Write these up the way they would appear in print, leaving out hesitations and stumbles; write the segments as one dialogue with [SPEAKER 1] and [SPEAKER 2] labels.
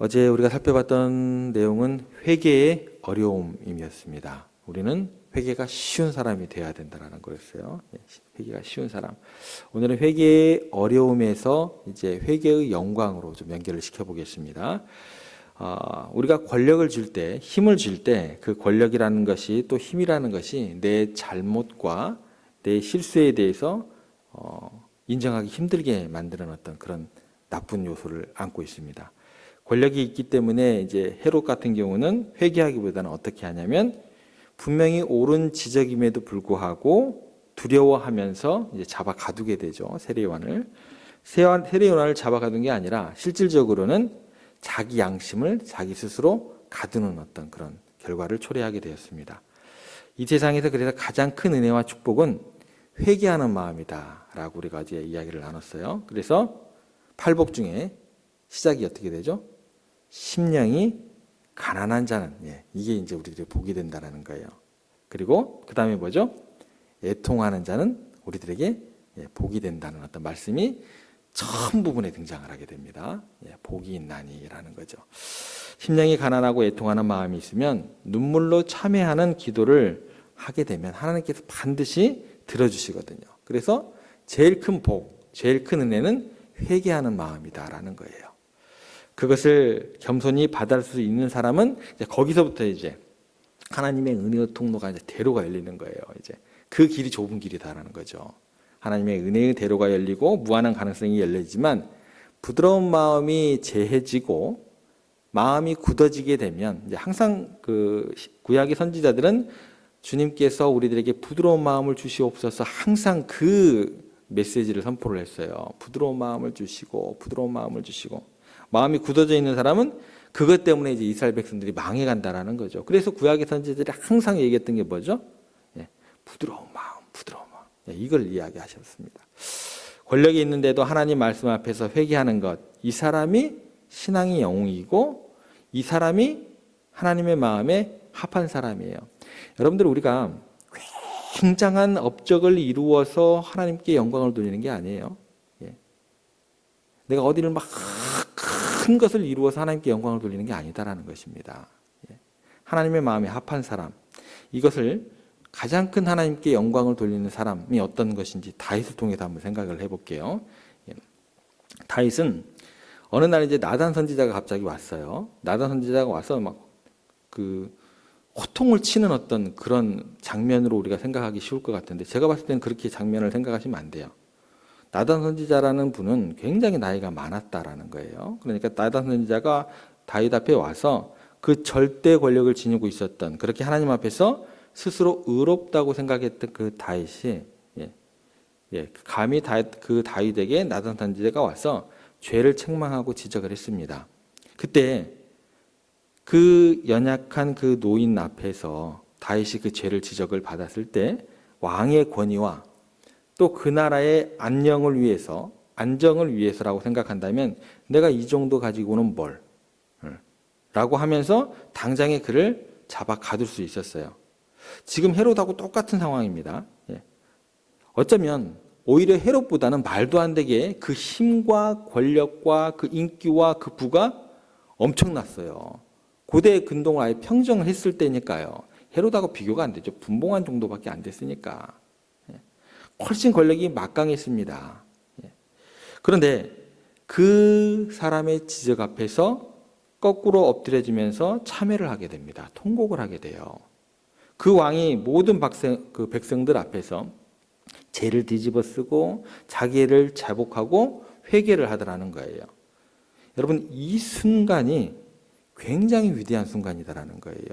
[SPEAKER 1] 어제 우리가 살펴봤던 내용은 회개의 어려움이었습니다. 우리는 회개가 쉬운 사람이 되어야 된다는 거였어요. 회개가 쉬운 사람. 오늘은 회개의 어려움에서 이제 회개의 영광으로 좀 연결을 시켜보겠습니다. 우리가 권력을 줄 때, 힘을 줄 때 그 권력이라는 것이 또 힘이라는 것이 내 잘못과 내 실수에 대해서 인정하기 힘들게 만드는 어떤 그런 나쁜 요소를 안고 있습니다. 권력이 있기 때문에 이제 헤롯 같은 경우는 회개하기보다는 어떻게 하냐면 분명히 옳은 지적임에도 불구하고 두려워하면서 이제 잡아 가두게 되죠. 세례요한을. 세례요한을 잡아 가둔 게 아니라 실질적으로는 자기 양심을 자기 스스로 가두는 어떤 그런 결과를 초래하게 되었습니다. 이 세상에서 그래서 가장 큰 은혜와 축복은 회개하는 마음이다라고 우리가 어제 이야기를 나눴어요. 그래서 팔복 중에 시작이 어떻게 되죠? 심령이 가난한 자는, 이게 이제 우리들이 복이 된다는 거예요. 그리고 그 다음에 뭐죠? 애통하는 자는 우리들에게 복이 된다는 어떤 말씀이 처음 부분에 등장을 하게 됩니다. 복이 있나니라는 거죠. 심령이 가난하고 애통하는 마음이 있으면 눈물로 참회하는 기도를 하게 되면 하나님께서 반드시 들어주시거든요. 그래서 제일 큰 복, 제일 큰 은혜는 회개하는 마음이다라는 거예요. 그것을 겸손히 받을 수 있는 사람은 이제 거기서부터 이제 하나님의 은혜의 통로가 이제 대로가 열리는 거예요. 이제 그 길이 좁은 길이다라는 거죠. 하나님의 은혜의 대로가 열리고 무한한 가능성이 열리지만 부드러운 마음이 제해지고 마음이 굳어지게 되면 이제 항상 그 구약의 선지자들은 주님께서 우리들에게 부드러운 마음을 주시옵소서 항상 그 메시지를 선포를 했어요. 부드러운 마음을 주시고 부드러운 마음을 주시고 마음이 굳어져 있는 사람은 그것 때문에 이제 이스라엘 백성들이 망해간다라는 거죠. 그래서 구약의 선지자들이 항상 얘기했던 게 뭐죠? 부드러운 마음, 부드러운 마음. 이걸 이야기하셨습니다. 권력이 있는데도 하나님 말씀 앞에서 회개하는 것, 이 사람이 신앙의 영웅이고 이 사람이 하나님의 마음에 합한 사람이에요. 여러분들 우리가 굉장한 업적을 이루어서 하나님께 영광을 돌리는 게 아니에요. 내가 어디를 막 큰 것을 이루어서 하나님께 영광을 돌리는 게 아니다라는 것입니다. 하나님의 마음에 합한 사람, 이것을 가장 큰 하나님께 영광을 돌리는 사람이 어떤 것인지 다윗을 통해서 한번 생각을 해볼게요. 다윗은 어느 날 이제 나단 선지자가 갑자기 왔어요. 나단 선지자가 와서 막 그 호통을 치는 어떤 그런 장면으로 우리가 생각하기 쉬울 것 같은데 제가 봤을 때는 그렇게 장면을 생각하시면 안 돼요. 나단 선지자라는 분은 굉장히 나이가 많았다라는 거예요. 그러니까 나단 선지자가 다윗 앞에 와서 그 절대 권력을 지니고 있었던 그렇게 하나님 앞에서 스스로 의롭다고 생각했던 그 다윗이 감히 그 다윗에게 나단 선지자가 와서 죄를 책망하고 지적을 했습니다. 그때 그 연약한 그 노인 앞에서 다윗이 그 죄를 지적을 받았을 때 왕의 권위와 또 그 나라의 안녕을 위해서, 안정을 위해서라고 생각한다면 내가 이 정도 가지고는 뭘? 라고 하면서 당장에 그를 잡아 가둘 수 있었어요. 지금 헤롯하고 똑같은 상황입니다. 어쩌면 오히려 헤롯보다는 말도 안 되게 그 힘과 권력과 그 인기와 그 부가 엄청났어요. 고대의 근동을 아예 평정을 했을 때니까요. 헤롯하고 비교가 안 되죠. 분봉한 정도밖에 안 됐으니까. 훨씬 권력이 막강했습니다. 그런데 그 사람의 지적 앞에서 거꾸로 엎드려지면서 참회를 하게 됩니다. 통곡을 하게 돼요. 그 왕이 모든 백성들 앞에서 죄를 뒤집어 쓰고 자기를 자복하고 회개를 하더라는 거예요. 여러분 이 순간이 굉장히 위대한 순간이다라는 거예요.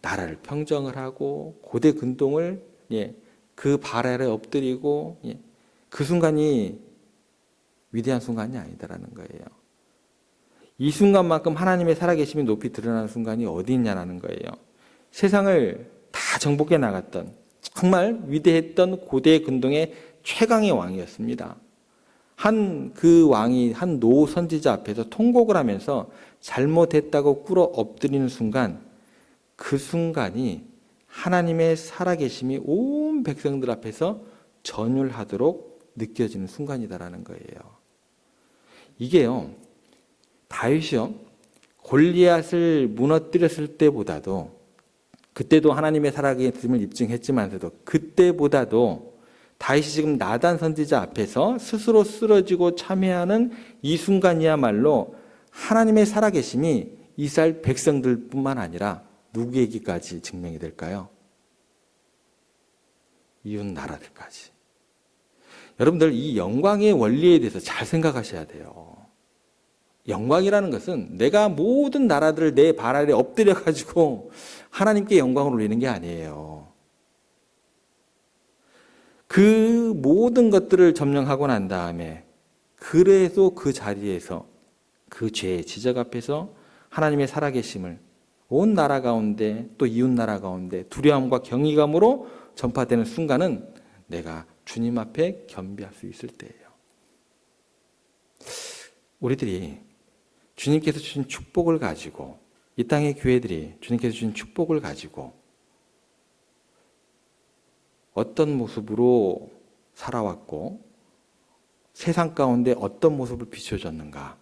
[SPEAKER 1] 나라를 평정을 하고 고대 근동을 그 발 아래 엎드리고 그 순간이 위대한 순간이 아니다라는 거예요. 이 순간만큼 하나님의 살아계심이 높이 드러나는 순간이 어디 있냐라는 거예요. 세상을 다 정복해 나갔던 정말 위대했던 고대 근동의 최강의 왕이었습니다. 그 왕이 한 노 선지자 앞에서 통곡을 하면서 잘못했다고 꿇어 엎드리는 순간 그 순간이 하나님의 살아계심이 온 백성들 앞에서 전율하도록 느껴지는 순간이다라는 거예요. 이게요, 다윗이요, 골리앗을 무너뜨렸을 때보다도, 그때도 하나님의 살아계심을 입증했지만서도 그때보다도 다윗이 지금 나단 선지자 앞에서 스스로 쓰러지고 참회하는 이 순간이야말로 하나님의 살아계심이 이스라엘 백성들뿐만 아니라 누구에게까지 증명이 될까요? 이웃 나라들까지. 여러분들 이 영광의 원리에 대해서 잘 생각하셔야 돼요. 영광이라는 것은 내가 모든 나라들을 내 발 아래 엎드려 가지고 하나님께 영광을 올리는 게 아니에요. 그 모든 것들을 점령하고 난 다음에 그래도 그 자리에서 그 죄의 지적 앞에서 하나님의 살아계심을 온 나라 가운데 또 이웃 나라 가운데 두려움과 경외감으로 전파되는 순간은 내가 주님 앞에 겸비할 수 있을 때예요. 우리들이 주님께서 주신 축복을 가지고, 이 땅의 교회들이 주님께서 주신 축복을 가지고 어떤 모습으로 살아왔고 세상 가운데 어떤 모습을 비춰줬는가,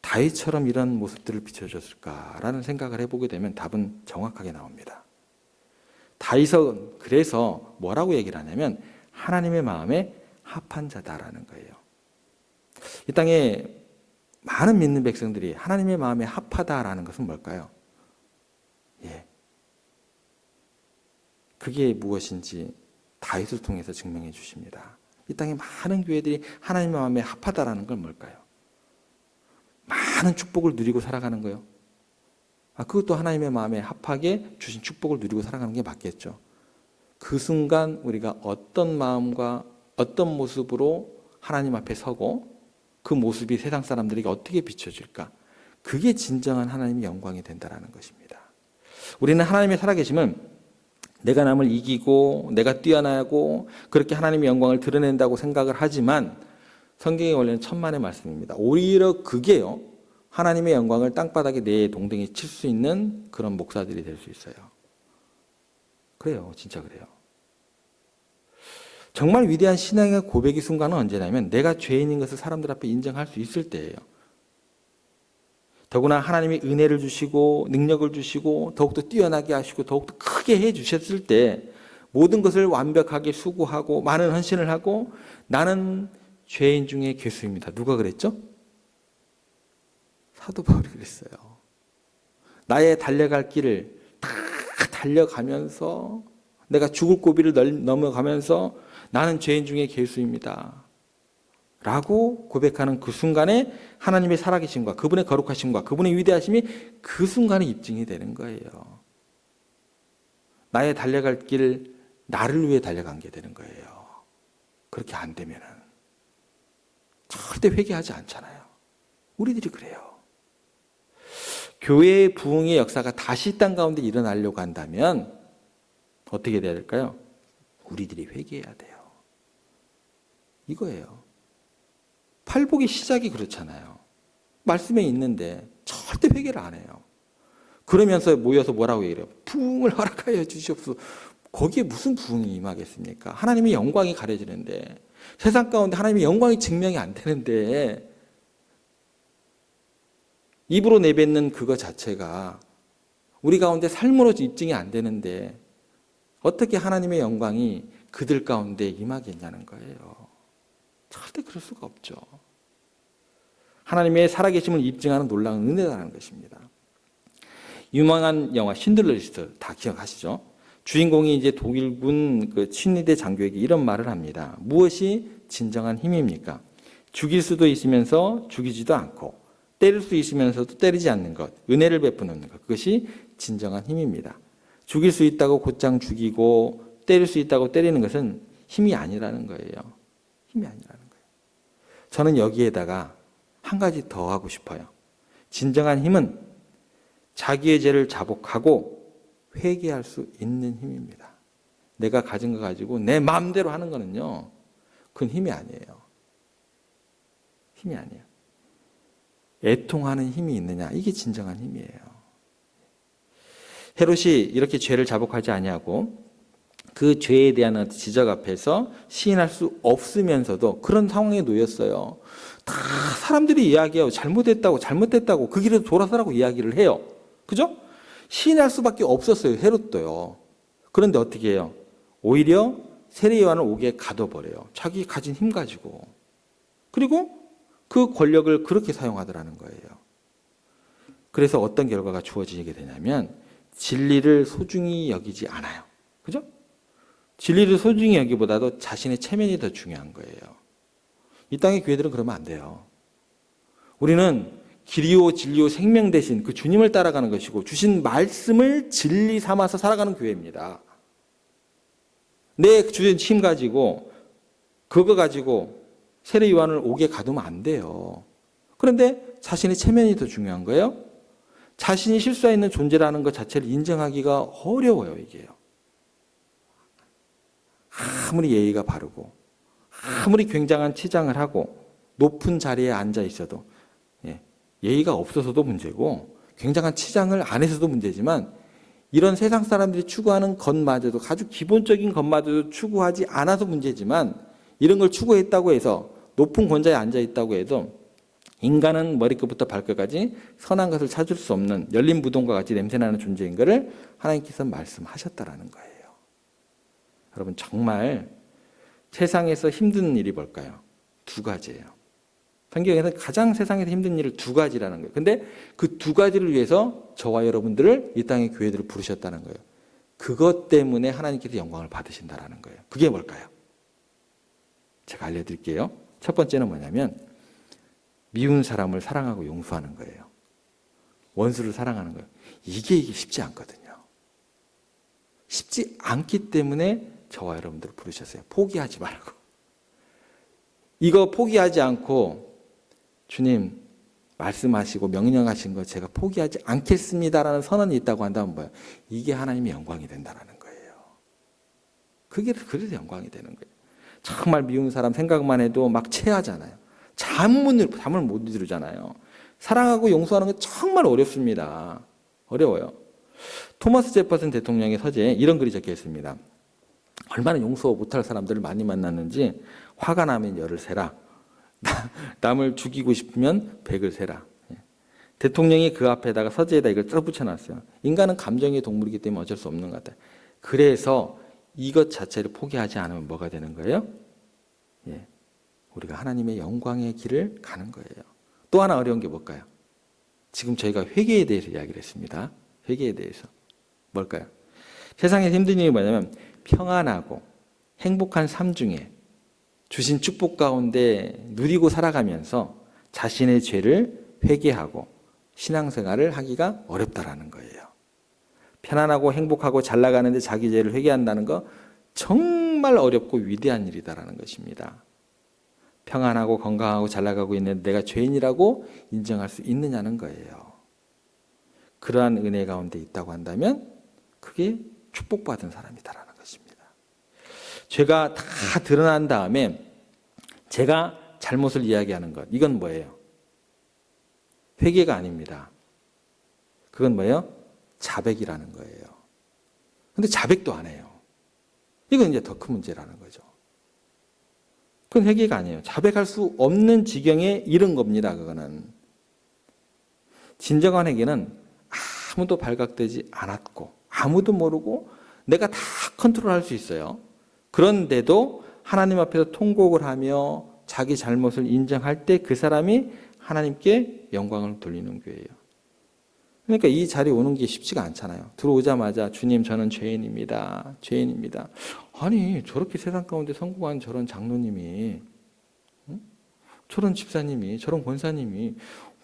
[SPEAKER 1] 다윗처럼 이런 모습들을 비춰줬을까라는 생각을 해보게 되면 답은 정확하게 나옵니다. 다윗은 그래서 뭐라고 얘기를 하냐면 하나님의 마음에 합한 자다라는 거예요. 이 땅에 많은 믿는 백성들이 하나님의 마음에 합하다라는 것은 뭘까요? 그게 무엇인지 다윗을 통해서 증명해 주십니다. 이 땅에 많은 교회들이 하나님의 마음에 합하다라는 건 뭘까요? 많은 축복을 누리고 살아가는 거예요. 그것도 하나님의 마음에 합하게 주신 축복을 누리고 살아가는 게 맞겠죠. 그 순간 우리가 어떤 마음과 어떤 모습으로 하나님 앞에 서고 그 모습이 세상 사람들에게 어떻게 비춰질까? 그게 진정한 하나님의 영광이 된다는 것입니다. 우리는 하나님의 살아계심은 내가 남을 이기고 내가 뛰어나고 그렇게 하나님의 영광을 드러낸다고 생각을 하지만 성경의 원래는 천만의 말씀입니다. 오히려 그게요, 하나님의 영광을 땅바닥에 내 동댕이 칠 수 있는 그런 목사들이 될 수 있어요. 그래요. 진짜 그래요. 정말 위대한 신앙의 고백의 순간은 언제냐면 내가 죄인인 것을 사람들 앞에 인정할 수 있을 때예요. 더구나 하나님이 은혜를 주시고 능력을 주시고 더욱더 뛰어나게 하시고 더욱더 크게 해 주셨을 때 모든 것을 완벽하게 수고하고 많은 헌신을 하고 나는 죄인 중에 괴수입니다. 누가 그랬죠? 사도 바울이 그랬어요. 나의 달려갈 길을 다 달려가면서 내가 죽을 고비를 넘어가면서 나는 죄인 중에 괴수입니다. 라고 고백하는 그 순간에 하나님의 살아계심과 그분의 거룩하심과 그분의 위대하심이 그 순간에 입증이 되는 거예요. 나의 달려갈 길, 나를 위해 달려간 게 되는 거예요. 그렇게 안 되면은 절대 회개하지 않잖아요. 우리들이 그래요. 교회의 부흥의 역사가 다시 땅 가운데 일어나려고 한다면 어떻게 돼야 될까요? 우리들이 회개해야 돼요. 이거예요. 팔복의 시작이 그렇잖아요. 말씀에 있는데 절대 회개를 안 해요. 그러면서 모여서 뭐라고 얘기해요? 부흥을 허락하여 주시옵소서. 거기에 무슨 부흥이 임하겠습니까? 하나님의 영광이 가려지는데, 세상 가운데 하나님의 영광이 증명이 안 되는데 입으로 내뱉는 그거 자체가 우리 가운데 삶으로 입증이 안 되는데 어떻게 하나님의 영광이 그들 가운데 임하겠냐는 거예요. 절대 그럴 수가 없죠. 하나님의 살아계심을 입증하는 놀라운 은혜라는 것입니다. 유명한 영화 신들러 리스트 다 기억하시죠? 주인공이 이제 독일군 그 친위대 장교에게 이런 말을 합니다. 무엇이 진정한 힘입니까? 죽일 수도 있으면서 죽이지도 않고 때릴 수 있으면서도 때리지 않는 것, 은혜를 베푸는 것, 그것이 진정한 힘입니다. 죽일 수 있다고 곧장 죽이고 때릴 수 있다고 때리는 것은 힘이 아니라는 거예요. 힘이 아니라는 거예요. 저는 여기에다가 한 가지 더 하고 싶어요. 진정한 힘은 자기의 죄를 자복하고 회개할 수 있는 힘입니다. 내가 가진 거 가지고 내 마음대로 하는 거는요, 그건 힘이 아니에요. 힘이 아니에요. 애통하는 힘이 있느냐, 이게 진정한 힘이에요. 헤롯이 이렇게 죄를 자복하지 아니하고 그 죄에 대한 지적 앞에서 시인할 수 없으면서도 그런 상황에 놓였어요. 다 사람들이 이야기해요. 잘못됐다고 그 길에서 돌아서라고 이야기를 해요. 그죠? 시인할 수밖에 없었어요. 헤롯도요. 그런데 어떻게 해요? 오히려 세례 요한을 옥에 가둬버려요. 자기 가진 힘 가지고. 그리고 그 권력을 그렇게 사용하더라는 거예요. 그래서 어떤 결과가 주어지게 되냐면 진리를 소중히 여기지 않아요. 그죠? 진리를 소중히 여기보다도 자신의 체면이 더 중요한 거예요. 이 땅의 교회들은 그러면 안 돼요. 우리는 길이요 진리요 생명 대신 그 주님을 따라가는 것이고 주신 말씀을 진리 삼아서 살아가는 교회입니다. 내 주신 힘 가지고 그거 가지고 세례 요한을 옥에 가두면 안 돼요. 그런데 자신의 체면이 더 중요한 거예요. 자신이 실수하 있는 존재라는 것 자체를 인정하기가 어려워요, 이게요. 아무리 예의가 바르고 아무리 굉장한 치장을 하고 높은 자리에 앉아 있어도 예의가 없어서도 문제고 굉장한 치장을 안 해서도 문제지만 이런 세상 사람들이 추구하는 것마저도 아주 기본적인 것마저도 추구하지 않아서 문제지만 이런 걸 추구했다고 해서 높은 권좌에 앉아 있다고 해도 인간은 머리끝부터 발끝까지 선한 것을 찾을 수 없는 열린 무덤과 같이 냄새나는 존재인 것을 하나님께서 말씀하셨다라는 거예요. 여러분 정말 세상에서 힘든 일이 뭘까요? 두 가지예요. 성경에서 가장 세상에서 힘든 일을 두 가지라는 거예요. 근데 그 두 가지를 위해서 저와 여러분들을 이 땅의 교회들을 부르셨다는 거예요. 그것 때문에 하나님께서 영광을 받으신다라는 거예요. 그게 뭘까요? 제가 알려드릴게요. 첫 번째는 뭐냐면 미운 사람을 사랑하고 용서하는 거예요. 원수를 사랑하는 거예요. 이게 쉽지 않거든요. 쉽지 않기 때문에 저와 여러분들을 부르셨어요. 포기하지 말고. 이거 포기하지 않고 주님 말씀하시고 명령하신 거 제가 포기하지 않겠습니다라는 선언이 있다고 한다면 뭐예요? 이게 하나님의 영광이 된다는 거예요. 그게 그래서 영광이 되는 거예요. 정말 미운 사람 생각만 해도 막 체하잖아요. 잠을 못 이루잖아요. 사랑하고 용서하는 건 정말 어렵습니다. 어려워요. 토마스 제퍼슨 대통령의 서재에 이런 글이 적혀 있습니다. 얼마나 용서 못할 사람들을 많이 만났는지 화가 나면 열을 세라. 남을 죽이고 싶으면 백을 세라. 대통령이 그 앞에다가 서재에다 이걸 써붙여놨어요. 인간은 감정의 동물이기 때문에 어쩔 수 없는 것 같아요. 그래서 이것 자체를 포기하지 않으면 뭐가 되는 거예요? 우리가 하나님의 영광의 길을 가는 거예요. 또 하나 어려운 게 뭘까요? 지금 저희가 회개에 대해서 이야기를 했습니다. 회개에 대해서. 뭘까요? 세상에 힘든 일이 뭐냐면 평안하고 행복한 삶 중에 주신 축복 가운데 누리고 살아가면서 자신의 죄를 회개하고 신앙생활을 하기가 어렵다라는 거예요. 편안하고 행복하고 잘 나가는데 자기 죄를 회개한다는 거 정말 어렵고 위대한 일이다라는 것입니다. 평안하고 건강하고 잘 나가고 있는 내가 죄인이라고 인정할 수 있느냐는 거예요. 그러한 은혜 가운데 있다고 한다면 그게 축복받은 사람이다라는 것입니다. 죄가 다 드러난 다음에 제가 잘못을 이야기하는 것, 이건 뭐예요? 회개가 아닙니다. 그건 뭐예요? 자백이라는 거예요. 근데 자백도 안 해요. 이건 이제 더 큰 문제라는 거죠. 그건 회개가 아니에요. 자백할 수 없는 지경에 이른 겁니다. 그거는. 진정한 회개는 아무도 발각되지 않았고 아무도 모르고 내가 다 컨트롤할 수 있어요. 그런데도 하나님 앞에서 통곡을 하며 자기 잘못을 인정할 때 그 사람이 하나님께 영광을 돌리는 교회예요. 그러니까 이 자리에 오는 게 쉽지가 않잖아요. 들어오자마자 주님 저는 죄인입니다. 죄인입니다. 아니 저렇게 세상 가운데 성공한 저런 장로님이 저런 집사님이 저런 권사님이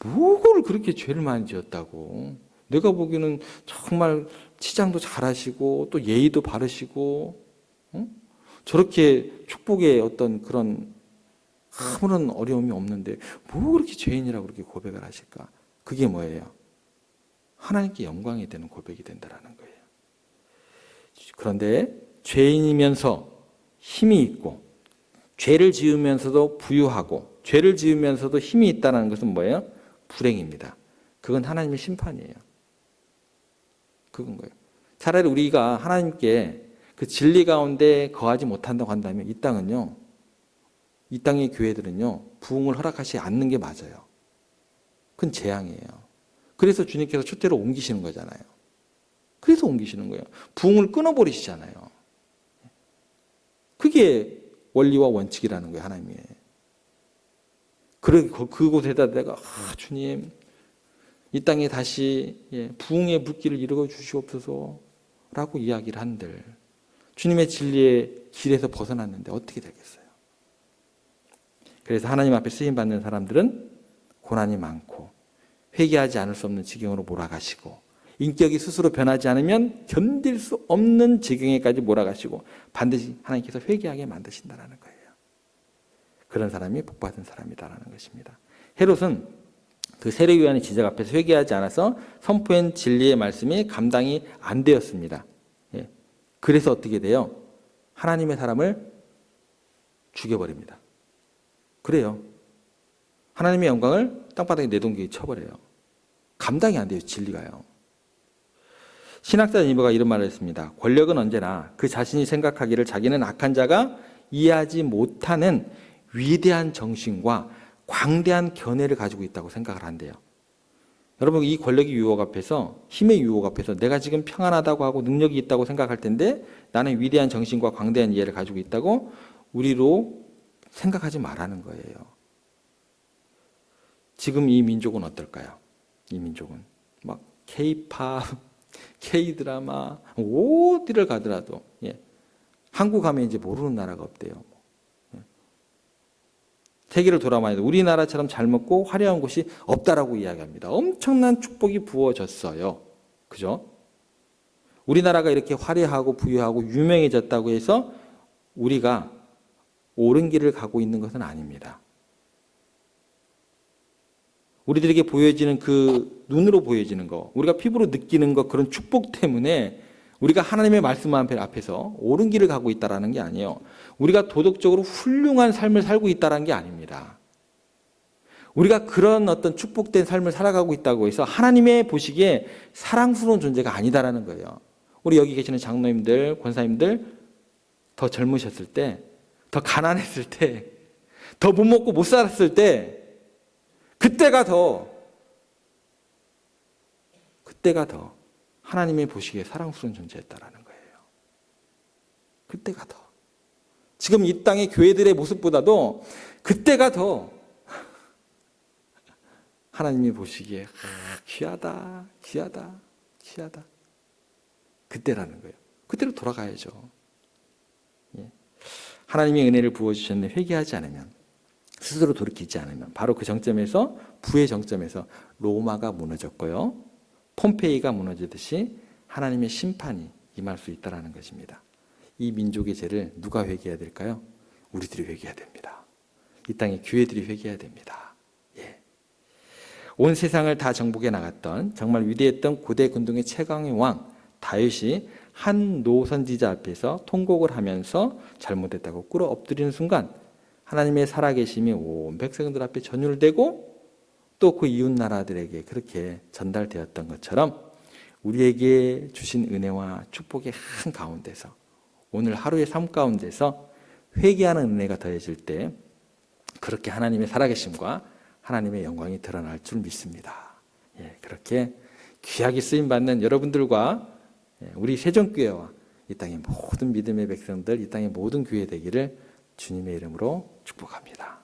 [SPEAKER 1] 뭐를 그렇게 죄를 많이 지었다고. 내가 보기에는 정말 치장도 잘하시고 또 예의도 바르시고 저렇게 축복의 어떤 그런 아무런 어려움이 없는데 뭐 그렇게 죄인이라고 그렇게 고백을 하실까? 그게 뭐예요? 하나님께 영광이 되는 고백이 된다라는 거예요. 그런데 죄인이면서 힘이 있고 죄를 지으면서도 부유하고 죄를 지으면서도 힘이 있다는 것은 뭐예요? 불행입니다. 그건 하나님의 심판이에요. 그건 거예요. 차라리 우리가 하나님께 그 진리 가운데 거하지 못한다고 한다면 이 땅은요, 이 땅의 교회들은요, 부흥을 허락하지 않는 게 맞아요. 그건 재앙이에요. 그래서 주님께서 초대로 옮기시는 거잖아요. 그래서 옮기시는 거예요. 부흥을 끊어버리시잖아요. 그게 원리와 원칙이라는 거예요, 하나님의. 그곳에다 내가 주님 이 땅에 다시 부흥의 물길을 이루어 주시옵소서라고 이야기를 한들 주님의 진리의 길에서 벗어났는데 어떻게 되겠어요? 그래서 하나님 앞에 쓰임받는 사람들은 고난이 많고 회개하지 않을 수 없는 지경으로 몰아가시고 인격이 스스로 변하지 않으면 견딜 수 없는 지경에까지 몰아가시고 반드시 하나님께서 회개하게 만드신다는 거예요. 그런 사람이 복받은 사람이다라는 것입니다. 헤롯은 그 세례요한의 지적 앞에서 회개하지 않아서 선포한 진리의 말씀이 감당이 안 되었습니다. 그래서 어떻게 돼요? 하나님의 사람을 죽여버립니다. 그래요. 하나님의 영광을 땅바닥에 내동기에 쳐버려요. 감당이 안 돼요, 진리가요. 신학자 니버가 이런 말을 했습니다. 권력은 언제나 그 자신이 생각하기를 자기는 악한 자가 이해하지 못하는 위대한 정신과 광대한 견해를 가지고 있다고 생각을 한대요. 여러분, 이 권력의 유혹 앞에서, 힘의 유혹 앞에서 내가 지금 평안하다고 하고 능력이 있다고 생각할 텐데 나는 위대한 정신과 광대한 이해를 가지고 있다고 우리로 생각하지 말라는 거예요. 지금 이 민족은 어떨까요? 이 민족은 막 K-팝, K-드라마 어디를 가더라도 한국 가면 이제 모르는 나라가 없대요. 세계를 돌아봐도 우리나라처럼 잘 먹고 화려한 곳이 없다라고 이야기합니다. 엄청난 축복이 부어졌어요. 그죠? 우리나라가 이렇게 화려하고 부유하고 유명해졌다고 해서 우리가 옳은 길을 가고 있는 것은 아닙니다. 우리들에게 보여지는 그 눈으로 보여지는 거, 우리가 피부로 느끼는 것, 그런 축복 때문에 우리가 하나님의 말씀 앞에서 옳은 길을 가고 있다는 게 아니에요. 우리가 도덕적으로 훌륭한 삶을 살고 있다는 게 아닙니다. 우리가 그런 어떤 축복된 삶을 살아가고 있다고 해서 하나님의 보시기에 사랑스러운 존재가 아니다라는 거예요. 우리 여기 계시는 장로님들, 권사님들 더 젊으셨을 때, 더 가난했을 때, 더 못 먹고 못 살았을 때 그때가 더 하나님의 보시기에 사랑스러운 존재였다라는 거예요. 그때가 더. 지금 이 땅의 교회들의 모습보다도 그때가 더 하나님이 보시기에 귀하다. 그때라는 거예요. 그때로 돌아가야죠. 하나님의 은혜를 부어주셨는데 회개하지 않으면, 스스로 돌이키지 않으면 바로 그 정점에서, 부의 정점에서 로마가 무너졌고요, 폼페이가 무너지듯이 하나님의 심판이 임할 수 있다는 것입니다. 이 민족의 죄를 누가 회개해야 될까요? 우리들이 회개해야 됩니다. 이 땅의 교회들이 회개해야 됩니다. 온 세상을 다 정복해 나갔던 정말 위대했던 고대 군동의 최강의 왕 다윗이 한 노선지자 앞에서 통곡을 하면서 잘못했다고 꿇어 엎드리는 순간 하나님의 살아계심이 온 백성들 앞에 전율되고 또 그 이웃 나라들에게 그렇게 전달되었던 것처럼 우리에게 주신 은혜와 축복의 한 가운데서, 오늘 하루의 삶 가운데서 회개하는 은혜가 더해질 때 그렇게 하나님의 살아계심과 하나님의 영광이 드러날 줄 믿습니다. 그렇게 귀하게 쓰임받는 여러분들과 우리 세종교회와 이 땅의 모든 믿음의 백성들, 이 땅의 모든 교회 되기를 주님의 이름으로 축복합니다.